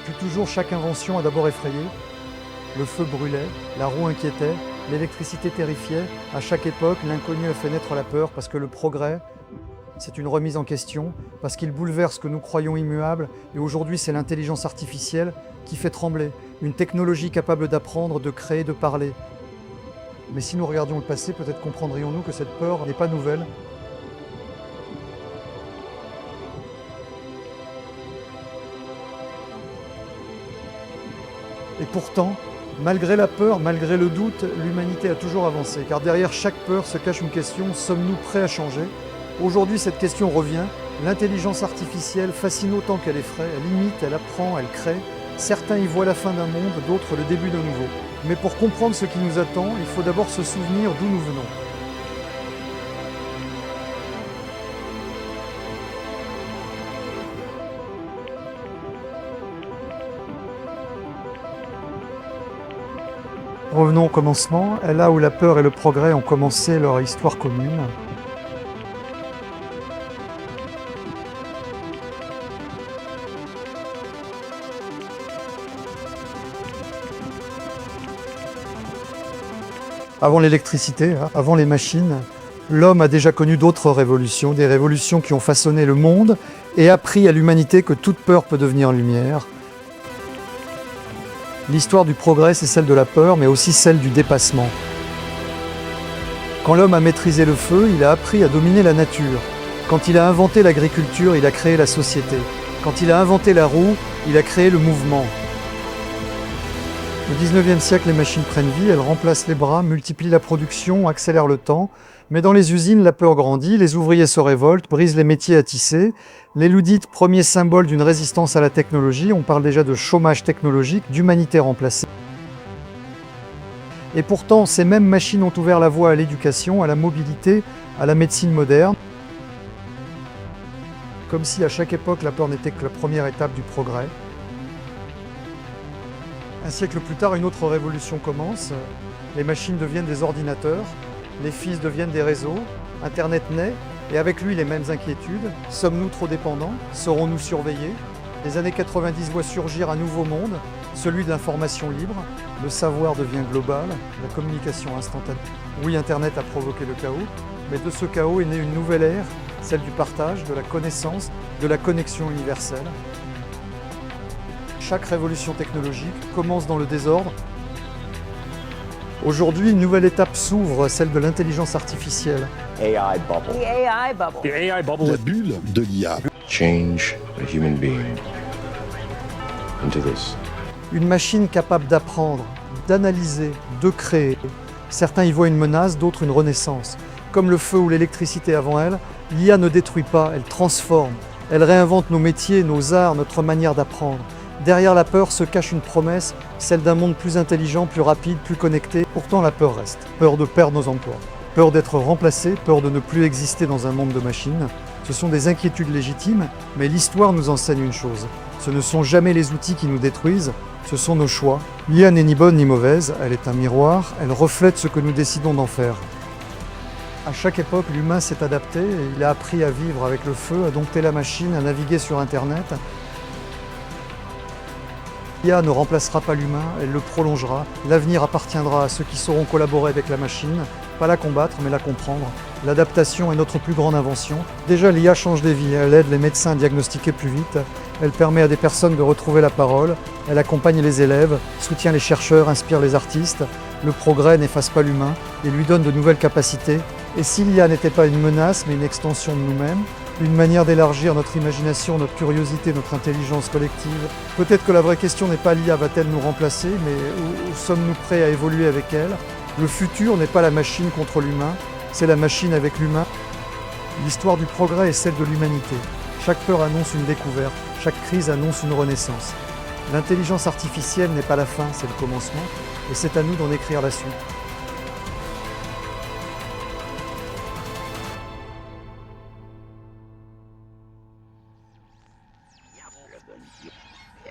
Depuis toujours, chaque invention a d'abord effrayé. Le feu brûlait, la roue inquiétait, l'électricité terrifiait. À chaque époque, l'inconnu a fait naître la peur parce que le progrès, c'est une remise en question, parce qu'il bouleverse ce que nous croyons immuable. Et aujourd'hui, c'est l'intelligence artificielle qui fait trembler. Une technologie capable d'apprendre, de créer, de parler. Mais si nous regardions le passé, peut-être comprendrions-nous que cette peur n'est pas nouvelle. Et pourtant, malgré la peur, malgré le doute, l'humanité a toujours avancé. Car derrière chaque peur se cache une question, sommes-nous prêts à changer ? Aujourd'hui, cette question revient. L'intelligence artificielle fascine autant qu'elle effraie, elle imite, elle apprend, elle crée. Certains y voient la fin d'un monde, d'autres le début d'un nouveau. Mais pour comprendre ce qui nous attend, il faut d'abord se souvenir d'où nous venons. Revenons au commencement, là où la peur et le progrès ont commencé leur histoire commune. Avant l'électricité, avant les machines, l'homme a déjà connu d'autres révolutions, des révolutions qui ont façonné le monde et appris à l'humanité que toute peur peut devenir lumière. L'histoire du progrès, c'est celle de la peur, mais aussi celle du dépassement. Quand l'homme a maîtrisé le feu, il a appris à dominer la nature. Quand il a inventé l'agriculture, il a créé la société. Quand il a inventé la roue, il a créé le mouvement. Au XIXe siècle, les machines prennent vie, elles remplacent les bras, multiplient la production, accélèrent le temps. Mais dans les usines, la peur grandit, les ouvriers se révoltent, brisent les métiers à tisser. Les Luddites, premier symbole d'une résistance à la technologie, on parle déjà de chômage technologique, d'humanité remplacée. Et pourtant, ces mêmes machines ont ouvert la voie à l'éducation, à la mobilité, à la médecine moderne. Comme si à chaque époque, la peur n'était que la première étape du progrès. Un siècle plus tard, une autre révolution commence. Les machines deviennent des ordinateurs, les fils deviennent des réseaux, Internet naît, et avec lui les mêmes inquiétudes. Sommes-nous trop dépendants ? Serons-nous surveillés ? Les années 90 voient surgir un nouveau monde, celui de l'information libre. Le savoir devient global, la communication instantanée. Oui, Internet a provoqué le chaos, mais de ce chaos est née une nouvelle ère, celle du partage, de la connaissance, de la connexion universelle. Chaque révolution technologique commence dans le désordre. Aujourd'hui, une nouvelle étape s'ouvre, celle de l'intelligence artificielle. AI bubble. The AI bubble. The AI bubble. La bulle de l'IA. Change a human being into this. Une machine capable d'apprendre, d'analyser, de créer. Certains y voient une menace, d'autres une renaissance. Comme le feu ou l'électricité avant elle, l'IA ne détruit pas, elle transforme. Elle réinvente nos métiers, nos arts, notre manière d'apprendre. Derrière la peur se cache une promesse, celle d'un monde plus intelligent, plus rapide, plus connecté. Pourtant la peur reste. Peur de perdre nos emplois, peur d'être remplacé, peur de ne plus exister dans un monde de machines. Ce sont des inquiétudes légitimes, mais l'histoire nous enseigne une chose. Ce ne sont jamais les outils qui nous détruisent, ce sont nos choix. L'IA n'est ni bonne ni mauvaise, elle est un miroir, elle reflète ce que nous décidons d'en faire. À chaque époque, l'humain s'est adapté et il a appris à vivre avec le feu, à dompter la machine, à naviguer sur Internet. L'IA ne remplacera pas l'humain, elle le prolongera. L'avenir appartiendra à ceux qui sauront collaborer avec la machine, pas la combattre, mais la comprendre. L'adaptation est notre plus grande invention. Déjà, l'IA change des vies, elle aide les médecins à diagnostiquer plus vite, elle permet à des personnes de retrouver la parole, elle accompagne les élèves, soutient les chercheurs, inspire les artistes. Le progrès n'efface pas l'humain et lui donne de nouvelles capacités. Et si l'IA n'était pas une menace, mais une extension de nous-mêmes, une manière d'élargir notre imagination, notre curiosité, notre intelligence collective. Peut-être que la vraie question n'est pas l'IA va-t-elle nous remplacer, mais où sommes-nous prêts à évoluer avec elle ? Le futur n'est pas la machine contre l'humain, c'est la machine avec l'humain. L'histoire du progrès est celle de l'humanité. Chaque peur annonce une découverte, chaque crise annonce une renaissance. L'intelligence artificielle n'est pas la fin, c'est le commencement, et c'est à nous d'en écrire la suite.